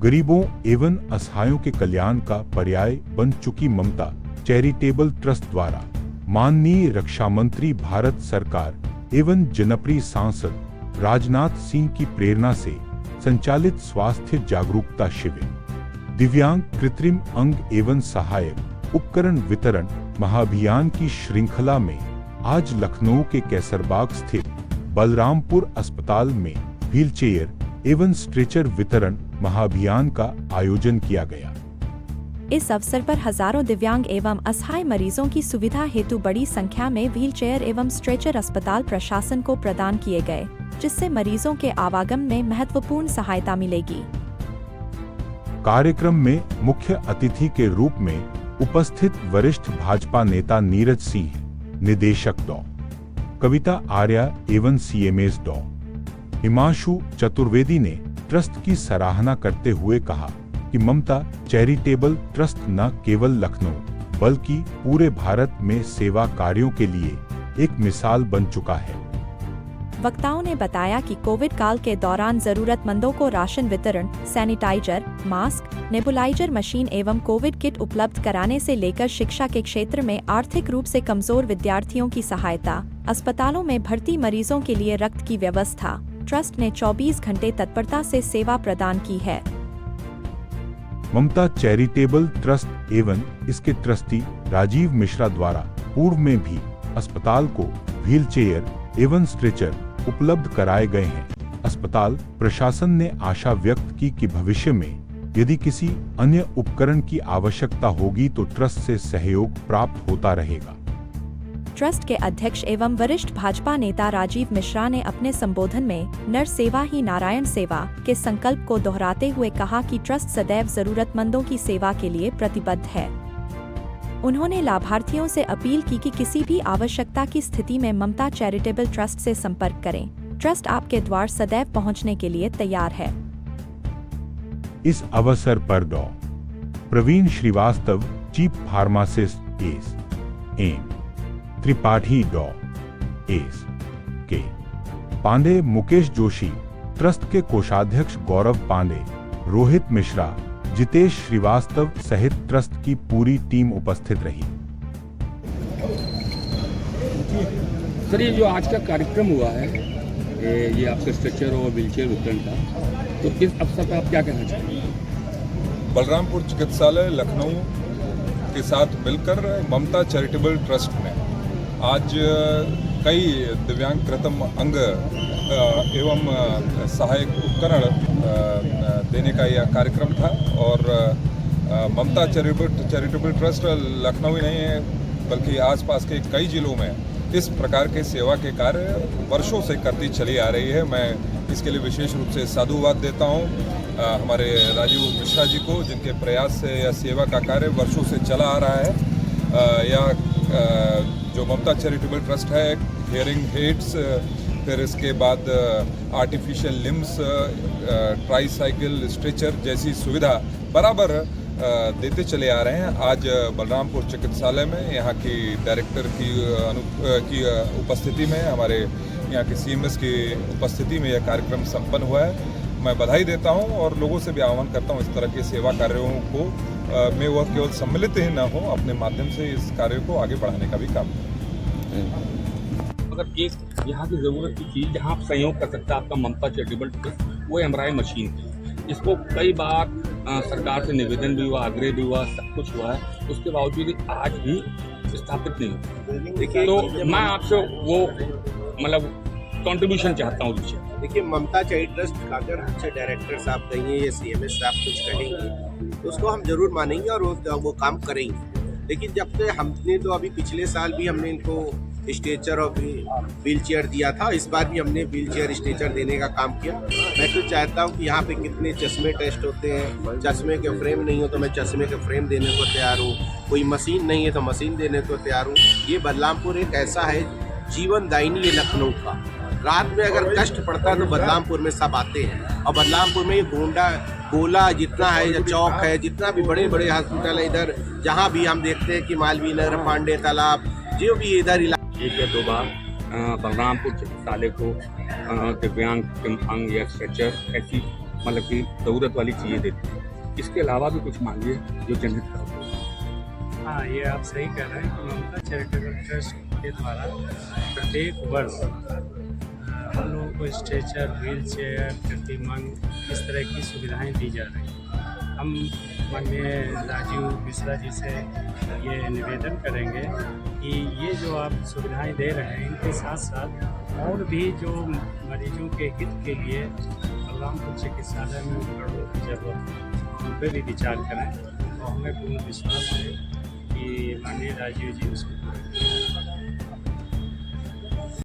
गरीबों एवं असहायों के कल्याण का पर्याय बन चुकी ममता चैरिटेबल ट्रस्ट द्वारा माननीय रक्षा मंत्री भारत सरकार एवं जनप्रिय सांसद राजनाथ सिंह की प्रेरणा से संचालित स्वास्थ्य जागरूकता शिविर, दिव्यांग कृत्रिम अंग एवं सहायक उपकरण वितरण महाअभियान की श्रृंखला में आज लखनऊ के कैसरबाग स्थित बलरामपुर अस्पताल में व्हीलचेयर एवं स्ट्रेचर वितरण महाअभियान का आयोजन किया गया। इस अवसर पर हजारों दिव्यांग एवं असहाय मरीजों की सुविधा हेतु बड़ी संख्या में व्हीलचेयर एवं स्ट्रेचर अस्पताल प्रशासन को प्रदान किए गए, जिससे मरीजों के आवागमन में महत्वपूर्ण सहायता मिलेगी। कार्यक्रम में मुख्य अतिथि के रूप में उपस्थित वरिष्ठ भाजपा नेता नीरज सिंह, निदेशक डॉ. कविता आर्या एवं सीएमएस डॉ. हिमांशु चतुर्वेदी ने ट्रस्ट की सराहना करते हुए कहा कि ममता चैरिटेबल ट्रस्ट न केवल लखनऊ बल्कि पूरे भारत में सेवा कार्यों के लिए एक मिसाल बन चुका है। वक्ताओं ने बताया कि कोविड काल के दौरान जरूरतमंदों को राशन वितरण, सैनिटाइजर, मास्क, नेबुलाइजर मशीन एवं कोविड किट उपलब्ध कराने से लेकर शिक्षा के क्षेत्र में आर्थिक रूप से कमजोर विद्यार्थियों की सहायता, अस्पतालों में भर्ती मरीजों के लिए रक्त की व्यवस्था, ट्रस्ट ने 24 घंटे तत्परता से सेवा प्रदान की है। ममता चैरिटेबल ट्रस्ट एवं इसके ट्रस्टी राजीव मिश्रा द्वारा पूर्व में भी अस्पताल को व्हीलचेयर एवं स्ट्रेचर उपलब्ध कराए गए हैं। अस्पताल प्रशासन ने आशा व्यक्त की कि भविष्य में यदि किसी अन्य उपकरण की आवश्यकता होगी तो ट्रस्ट से सहयोग प्राप्त होता रहेगा। ट्रस्ट के अध्यक्ष एवं वरिष्ठ भाजपा नेता राजीव मिश्रा ने अपने संबोधन में नर सेवा ही नारायण सेवा के संकल्प को दोहराते हुए कहा कि ट्रस्ट सदैव जरूरतमंदों की सेवा के लिए प्रतिबद्ध है। उन्होंने लाभार्थियों से अपील की कि किसी भी आवश्यकता की स्थिति में ममता चैरिटेबल ट्रस्ट से संपर्क करें। ट्रस्ट आपके द्वार सदैव पहुंचने के लिए तैयार है। इस अवसर पर Dr. Praveen Srivastava, chief pharmacist S. Tripathi, Dr. S. के. पांडे, मुकेश जोशी, ट्रस्ट के कोषाध्यक्ष गौरव पांडे, रोहित मिश्रा, जितेश श्रीवास्तव सहित ट्रस्ट की पूरी टीम उपस्थित रही। सर, ये जो आज का कार्यक्रम हुआ है, ये आपके स्ट्रेचर और व्हीलचेयर वितरण का, तो इस अवसर पर आप क्या कहना चाहेंगे? बलरामपुर चिकित्सालय लखनऊ के साथ मिलकर ममता चैरिटेबल ट्रस्ट ने आज कई दिव्यांग कृत्रिम अंग एवं सहायक उपकरण देने का यह कार्यक्रम था। और ममता चैरिटेबल ट्रस्ट लखनऊ ही नहीं है बल्कि आसपास के कई जिलों में इस प्रकार के सेवा के कार्य वर्षों से करती चली आ रही है। मैं इसके लिए विशेष रूप से साधुवाद देता हूँ हमारे राजीव मिश्रा जी को, जिनके प्रयास से यह सेवा का कार्य वर्षों से चला आ रहा है। यह जो ममता चैरिटेबल ट्रस्ट है, हियरिंग एड्स, फिर इसके बाद आर्टिफिशियल लिम्स, ट्राईसाइकिल, स्ट्रेचर जैसी सुविधा बराबर देते चले आ रहे हैं। आज बलरामपुर चिकित्सालय में यहाँ की डायरेक्टर की उपस्थिति में, हमारे यहाँ के सीएमएस की उपस्थिति में यह कार्यक्रम संपन्न हुआ है। मैं बधाई देता हूँ और लोगों से भी आह्वान करता हूँ इस तरह के सेवा कार्यों को में वह केवल सम्मिलित ही न हो, अपने माध्यम से इस कार्य को आगे बढ़ाने का भी काम करें। अगर एक यहाँ की ज़रूरत की चीज़ जहाँ आप सहयोग कर सकते हैं आपका ममता चैरिटेबल ट्रस्ट, वो एमआरआई मशीन है। इसको कई बार सरकार से निवेदन भी हुआ, आग्रह भी हुआ, सब कुछ हुआ है, उसके बावजूद आज भी स्थापित नहीं हुआ। देखिए, तो मैं आपसे वो मतलब कंट्रीब्यूशन चाहता हूँ। देखिए, ममता चैरिटेबल ट्रस्ट का अगर हमसे डायरेक्टर साहब कहेंगे या सीएमएस साहब कुछ कहेंगे तो उसको हम जरूर मानेंगे और वो काम करेंगे। लेकिन जब से हमने तो अभी पिछले साल भी हमने इनको स्ट्रेचर और व्हीलचेयर दिया था, इस बार भी हमने व्हीलचेयर स्ट्रेचर देने का काम किया। मैं तो चाहता हूँ कि यहाँ पे कितने चश्मे टेस्ट होते हैं, चश्मे के फ्रेम नहीं हो तो मैं चश्मे के फ्रेम देने को तैयार हूँ, कोई मशीन नहीं है तो मशीन देने को तैयार हूँ। ये बलरामपुर एक ऐसा है जीवनदायिनी है लखनऊ का। रात में अगर कष्ट पड़ता है तो बलरामपुर में सब आते हैं। और बलरामपुर में ये गोला जितना है या चौक है, जितना भी बड़े बड़े हॉस्पिटल है इधर, जहाँ भी हम देखते हैं कि मालवीय नगर, पांडे तालाब, जो भी इधर एक या दो बार बलरामपुर चिकित्सालय को दिव्यांग अंग या स्ट्रेचर ऐसी मतलब की ज़रूरत वाली चीज़ें देती है। इसके अलावा भी कुछ मांगिए जो जनहित का हो। हाँ, ये आप सही कह रहे हैं कि ममता चैरिटेबल ट्रस्ट के द्वारा प्रत्येक वर्ष हम लोगों को स्ट्रेचर, व्हील चेयर, प्रतिमंग इस तरह की सुविधाएं दी जा रही हैं। हम माननीय राजीव मिश्रा जी से ये निवेदन करेंगे कि ये जो आप सुविधाएं दे रहे हैं इनके साथ साथ और भी जो मरीजों के हित के लिए बलरामपुर चिकित्सालय में उपकरणों की जरूरत है उन पर भी विचार करें। तो हमें पूर्ण विश्वास है कि माननीय राजीव जी उसको